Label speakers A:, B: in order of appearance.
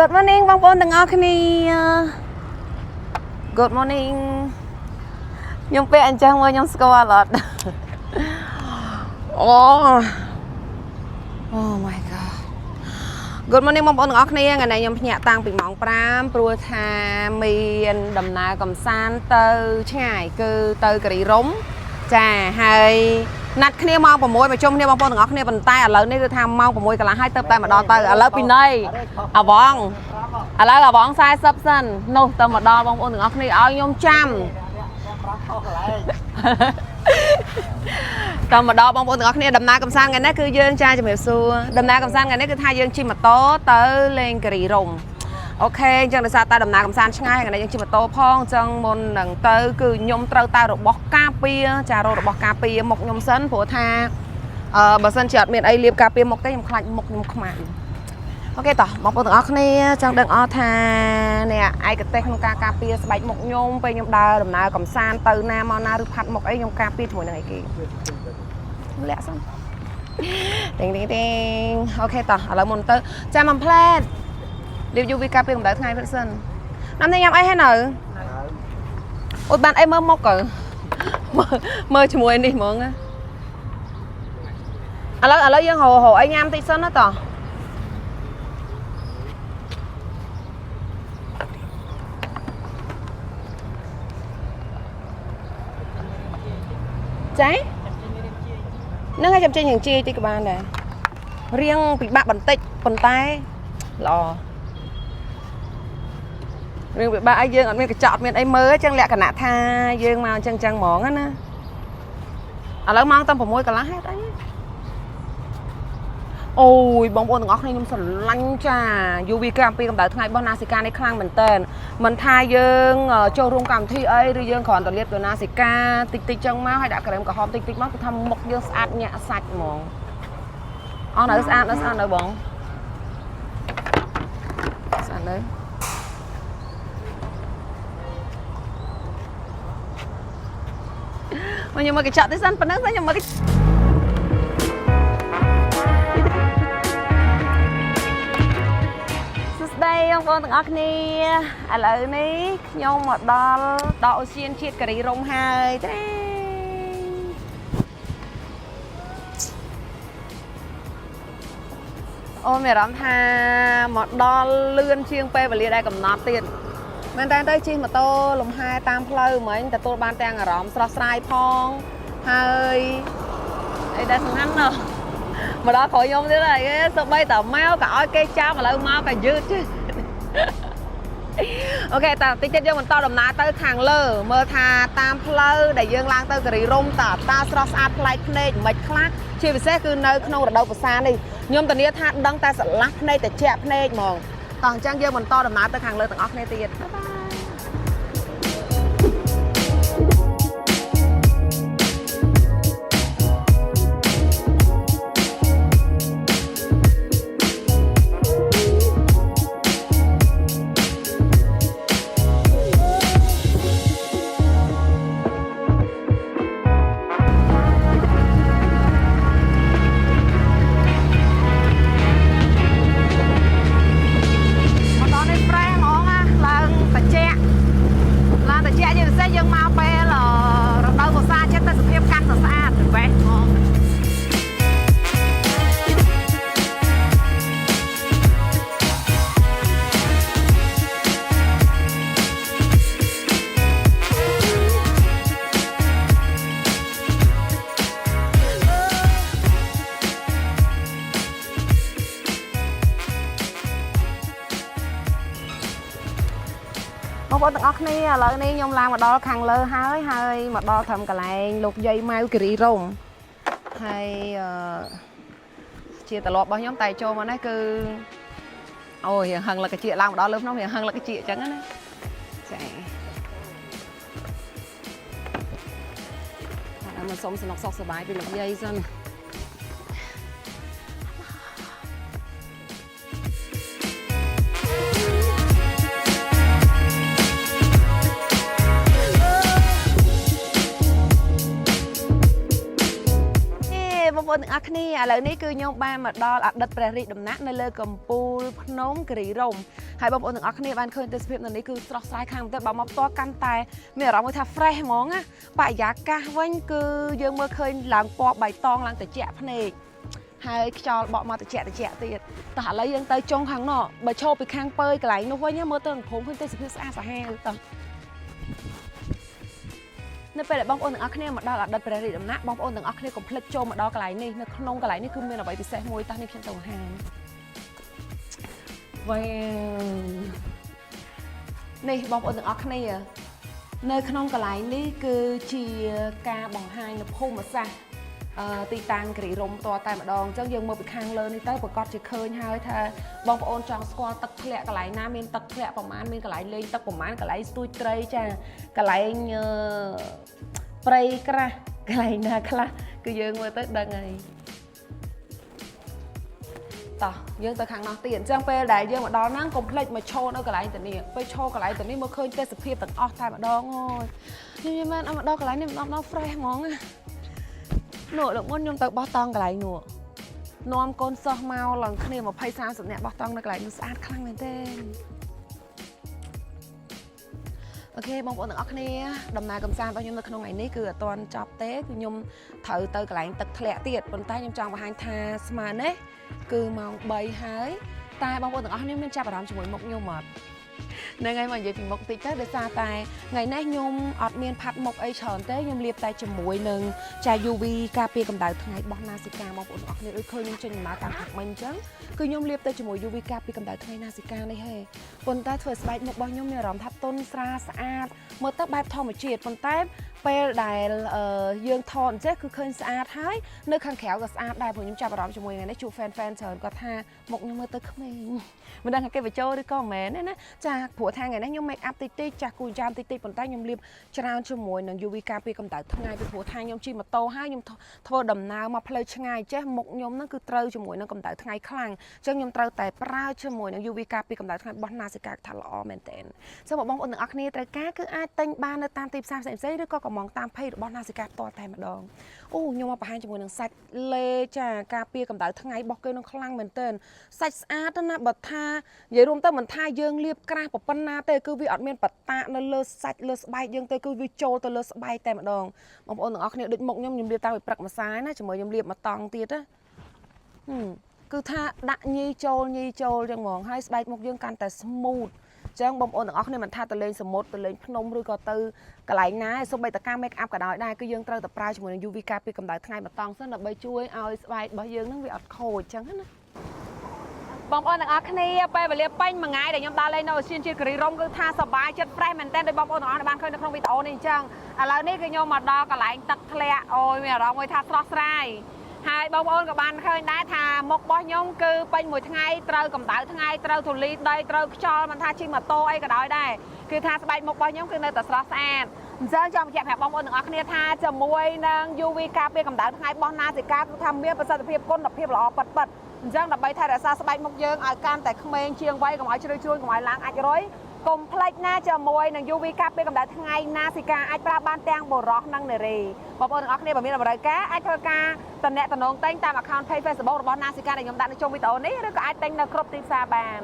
A: Good morning បងប្អូនទាំងអស់គ្នា Good morning ខ្ញុំពេលអញ្ចឹងមកខ្ញុំស្គាល់អត់អូ Oh my god Good morning បងប្អូនទាំងអស់គ្នាថ្ងៃនេះខ្ញុំភ្ញាក់តាំងពីម៉ោង 5 ព្រោះថាមានដំណើរកំសាន្តទៅឆ្ងាយគឺទៅការីរ៉ុំចាហើយណាត់គ្នាម៉ោង 6 មកជុំគ្នាបងប្អូនទាំងអស់គ្នាប៉ុន្តែឥឡូវនេះគឺថាម៉ោង 6 កន្លះហើយទៅតែម្ដងទៅឥឡូវពីណីអាវងឥឡូវអាវង40សិននោះទៅមកដល់បងប្អូនទាំងអស់គ្នាឲ្យខ្ញុំចាំតមកដល់បងប្អូនទាំងអស់គ្នាដំណើរកំសាន្តថ្ងៃនេះគឺយើងចាជំរាបសួរដំណើរកំសាន្តថ្ងៃនេះគឺថាយើងជិះម៉ូតូទៅលេងការីរ៉ុំអូខេអញ្ចឹងដោយសារតែដំណើរកំសាន្តឆ្ងាយថ្ងៃនេះយើងជិះម៉ូតូផងអញ្ចឹងមុននឹងទៅគឺខ្ញុំត្រូវតែរបស់ការពារចារករបស់ការពារមុខខ្ញុំសិនព្រោះថាបើសិនជាអត់មានអីលាបការពារមុខទេខ្ញុំខ្លាចមុខខ្ញុំខ្មៅអូខេតោះបងប្អូនទាំងអស់គ្នាចង់ដឹងអស់ថាអ្នកឯកទេសក្នុងការការពារស្បែកមុខខ្ញុំពេលខ្ញុំដើរដំណើរកំសាន្តទៅណាមកណាឬផាត់មុខអីខ្ញុំការពារជាមួយនឹងអីគេលាក់សិនទីងអូខេតោះឥឡូវមុនទៅចាំបំផ្លែតលាប UV ការពារកម្ដៅថ្ងៃព្រឹកសិនnăm nayញ៉ាំអីហើយនៅអូយបានអីមើលមុខទៅមើលជាមួយនេះហ្មងឥឡូវយើងរកអីញ៉ាំតិចសិនណាតោះចានឹងឲ្យចាំចេញយ៉ាងជាយតិចក៏បានដែររៀងពិបាកបន្តិចប៉ុន្តែល្អរឿងពិបាកអីយើងអត់មានកញ្ចក់អត់មានអីមើលអញ្ចឹងលក្ខណៈថាយើងមកអញ្ចឹងហ្មងណាឥឡូវម៉ោងតែ 6 កន្លះហេតុអីអូយបងប្អូនទាំងអស់គ្នាខ្ញុំស្រឡាញ់ចា UV ការពារកម្ដៅថ្ងៃរបស់ Nasica នេះខ្លាំងមែនតើមិនថាយើងចូលរួមកម្មវិធីអីឬយើងគ្រាន់តែលាបទៅ Nasica តិចតិចចឹងមកហើយដាក់ក្រែមក្រហមតិចតិចមកគឺថាមុខយើងស្អាតញាក់សាច់ហ្មងអស់នៅស្អាតនៅបងស្អាតនៅខ្ញុំមកកញ្ចក់ទេសិនប៉ុណ្ណឹងខ្ញុំមកសួស្ដីបងប្អូនទាំងអស់គ្នាឥឡូវនេះខ្ញុំមកដល់អូសៀនជាតិការីរ៉ុំហើយទេអូមានអារម្មណ៍ថាមកដល់លឿនជាងពេលវេលាដែលកំណត់ទៀតមែនតើទៅជិះម៉ូតូលំហែតាមផ្លូវមិញទទួលបានទាំងអារម្មណ៍ស្រស់ស្រាយផងហើយអីដែលសំខាន់ណាស់មកដល់ក្រោយខ្ញុំទៀតហើយសូម្បីតែមកក៏ឲ្យគេចាំឥឡូវមកក៏យឺតchứអូខេតើតិចទៀតយើងបន្តដំណើរទៅខាងលើមើលថាតាមផ្លូវដែលយើងឡើងទៅការីរ៉ុំតើស្រស់ស្អាតប្លែកភ្នែកមិនខ្លះជាពិសេសគឺនៅក្នុងរដូវវស្សានេះខ្ញុំធានាថាដឹងតែស្រឡះភ្នែកតែជាក់ភ្នែកហ្មងតោះអញ្ចឹងយើងបន្តដំណើរទៅខាងលើទាំងអស់គ្នាទៀតបាយបាយយើងមកពេលរដូវវស្សាចិត្តទៅសភាពកាន់តែស្អាតវ៉េះហ្មងបងប្អូនទាំងអស់គ្នាឥឡូវនេះខ្ញុំឡើងមកដល់ខាងលើហើយមកដល់ត្រឹមកន្លែងលោកយាយម៉ៅគិរីរ៉ុំហើយជាទម្លាប់របស់ខ្ញុំតែចូលមកនេះគឺអូយហឹងលកជាឡើងមកដល់លើភ្នំហឹងលកជាអញ្ចឹងណាចាតែមកសុំសំណុកសុខសប្បាយពីលោកយាយសិនបងប្អូនទាំងអ អស់គ្នាឥឡូវនេះគឺខ្ញុំបានមកដល់អតីតព្រះរាជដំណាក់នៅលើកំពូលភ្នំគិរីរម្យហើយបងប្អូនទាំងអស់គ្នាបានឃើញទេសភាពនៅនេះគឺស្រស់ស្រាយខាងទៅបើមកផ្ទាល់កាន់តែមានអារម្មណ៍ថា fresh ហ្មងណាបរិយាកាសវិញគឺយើងមើលឃើញឡើងពណ៌បៃតងឡើងត្រជាក់ភ្នែកហើយខ្យល់បក់មកត្រជាក់ទៀតតោះឥឡូវយើងទៅចុងខាងនោះបើឈរពីខាងពើកន្លែងនោះវិញមើលទៅភូមិឃើញទេសភាពស្អាតសាហាវតោះនៅពេលដែលបងប្អូនទាំងអស់គ្នាមកដល់អតីតព្រះរាជដំណាក់បងប្អូនទាំងអស់គ្នាកុំភ្លេចចូលមកដល់កន្លែងនេះនៅក្នុងកន្លែងនេះគឺមានអ្វីពិសេសមួយតោះនេះខ្ញុំទៅហាងវ៉ានេះបងប្អូនទាំងអស់គ្នានៅក្នុងកន្លែងនេះគឺជាការបង្ហាញនៅភូមិសាស្ត្រទីតាំងគិរីរម្យតតែម្ដងអញ្ចឹងយើងមើលពីខាងលើនេះទៅប្រកាសជាឃើញហើយថាបងប្អូនចង់ស្គាល់ទឹកធ្លាក់កន្លែងណាមានទឹកធ្លាក់ប្រមាណមានកន្លែងលេងទឹកប្រមាណកន្លែងស្ទួចត្រីចាកន្លែងព្រៃក្រាស់កន្លែងណាខ្លះគឺយើងមើលទៅដឹងហើយតោះយើងទៅខាងនោះទៀតអញ្ចឹងពេលដែលយើងមកដល់ហ្នឹងកុំភ្លេចមកឈរនៅកន្លែងទៅនេះពេលឈរកន្លែងទៅនេះមកឃើញទេសភាពទាំងអស់តែម្ដងអូយខ្ញុំមិនមកដល់កន្លែងនេះម្ដង fresh ហ្មងណានោះលោកមុនខ្ញុំទៅបោះតង់កន្លែងនោះនាំកូនសិស្សមកឡើងគ្នា20-30នាក់បោះតង់នៅកន្លែងនោះស្អាតខ្លាំងមែនទេអូខេបងប្អូនទាំងអស់គ្នាដំណើរកម្សាន្តរបស់ខ្ញុំនៅក្នុងថ្ងៃនេះគឺអត់ទាន់ចប់ទេគឺខ្ញុំត្រូវទៅកន្លែងទឹកធ្លាក់ទៀតប៉ុន្តែខ្ញុំចង់បង្ហាញថាស្មើនេះគឺម៉ោង3ហើយតែបងប្អូនទាំងអស់គ្នាមានចាប់អារម្មណ៍ជាមួយមុខខ្ញុំអត់នៅថ្ងៃមកនិយាយពីមុខតិចទៅដោយសារតែថ្ងៃនេះខ្ញុំអត់មានផាត់មុខអីច្រើនទេខ្ញុំលាបតែជាមួយនឹងចា UV ការពារកម្ដៅថ្ងៃរបស់ Nasica បងប្អូនទាំងអស់គ្នាដូចឃើញខ្ញុំចេញដំណើរតាមហាក់មិញអញ្ចឹងគឺខ្ញុំលាបទៅជាមួយ UV ការពារកម្ដៅថ្ងៃ Nasica នេះហេប៉ុន្តែធ្វើស្បែកមុខរបស់ខ្ញុំមានអារម្មណ៍ថាទន់ស្រាលស្អាតមើលទៅបែបធម្មជាតិប៉ុន្តែពេលដែលយើងថតអញ្ចឹងគឺឃើញស្អាតហើយនៅខាងក្រៅក៏ស្អាតដែរព្រោះខ្ញុំចាប់អារម្មណ៍ជាមួយថ្ងៃនេះជួប fan ច្រើនគាត់ថាមុខខ្ញុំមើលទៅក្មេងមិនដឹងថាគេបញ្ចូលឬក៏មិនមែនទេណាចាព្រោះថាថ្ងៃនេះខ្ញុំ make up តិចចាស់គូចាមតិចប៉ុន្តែខ្ញុំលាបច្រើនជាមួយនឹង UV ការពារកម្ដៅថ្ងៃពីព្រោះថាខ្ញុំជិះម៉ូតូហើយខ្ញុំធ្វើដំណើរមកផ្លូវឆ្ងាយចេះមុខខ្ញុំហ្នឹងគឺត្រូវជាមួយនឹងកម្ដៅថ្ងៃខ្លាំងអញ្ចឹងខ្ញុំត្រូវតែប្រើជាមួយនឹង UV ការពារកម្ដៅថ្ងៃរបស់ Nasica ថាល្អមែនតើសូមបងប្អូនទាំងអស់គ្នាត្រូវការគឺអាចទិញបាននៅតាមទីផ្សារផ្សេងៗឬក៏កំងតាម page របស់ Nasica ផ្ទាល់តែម្ដងអូខ្ញុំមកបង្ហាញជាមួយនឹងសាច់លេចាការពារកម្ដៅថ្ងៃរបស់គេនឹងខ្លាំងមែនទែនសាច់ស្អាតណាស់បើថានិយាយរួមទៅមិនថាយើងលាបក្រាស់ប៉ុណ្ណាទេគឺវាអត់មានបតាក់នៅលើសាច់លើស្បែកយើងទេគឺវាចូលទៅលើស្បែកតែម្ដងបងប្អូនទាំងអស់គ្នាដូចមុខខ្ញុំលាបតាំងពីព្រឹកម្សាយណាជាមួយខ្ញុំលាបមកតង់ទៀតណាគឺថាដាក់ញីចូលចឹងហ្មងហើយស្បែកមុខយើងកាន់តែ smooth ចឹងបងប្អូនទាំងអស់គ្នាមិនថាទៅលេងសមុទ្រទៅលេងភ្នំឬក៏ទៅកន្លែងណាសូម្បីតែការ make up ក៏ដោយដែរគឺយើងត្រូវតែប្រើជាមួយនឹង UV ការពារកម្ដៅថ្ងៃមកតង់សិនដើម្បីជួយឲ្យស្បែករបស់យើងនឹងវាអត់ខូចចឹងណាបងប្អូនទាំងអស់គ្នាពេលវេលាពេញមួយថ្ងៃដែលខ្ញុំដើរលេងនៅឧទ្យានជាតិគិរីរម្យគឺថាសប្បាយចិត្ត fresh មែនទែនដោយបងប្អូនទាំងអស់បានឃើញនៅក្នុងវីដេអូនេះអញ្ចឹងឥឡូវនេះគឺខ្ញុំមកដល់កន្លែងទឹកធ្លាក់អូយមានអារម្មណ៍មួយថាស្រស់ស្រាយហើយបងប្អូនក៏បានឃើញដែរថាមុខរបស់ខ្ញុំគឺពេញមួយថ្ងៃត្រូវកម្ដៅថ្ងៃត្រូវធូលីដីត្រូវខ្យល់មិនថាជិះម៉ូតូអីក៏ដោយដែរគឺថាស្បែកមុខរបស់ខ្ញុំគឺនៅតែស្រស់ស្អាតអញ្ចឹងចង់បញ្ជាក់ប្រាប់បងប្អូនទាំងអស់គ្នាថាជាមួយនឹង UV ការពារកម្ដៅថ្ងៃរបស់ Nasica គឺថាមានប្រសិទ្ធភាពគុណភាពល្អប៉ិតអញ្ចឹងដើម្បីថែរក្សាស្បែកមុខយើងឲ្យកាន់តែក្មេងជាងវ័យកុំឲ្យជ្រៅជ្រួញកុំឲ្យឡើងអាចរុយកុំភ្លេចណាជាមួយនឹង UV ការពារកម្ដៅថ្ងៃ Nasica អាចប្រើបានទាំងបុរសនិងនារីបងប្អូនទាំងអស់គ្នាបើមានតម្រូវការអាចធ្វើការតំណែងតាម account page Facebook របស់ Nasica ដែលខ្ញុំដាក់នៅចុងវីដេអូនេះឬក៏អាចទិញនៅគ្រប់ទីផ្សារបាន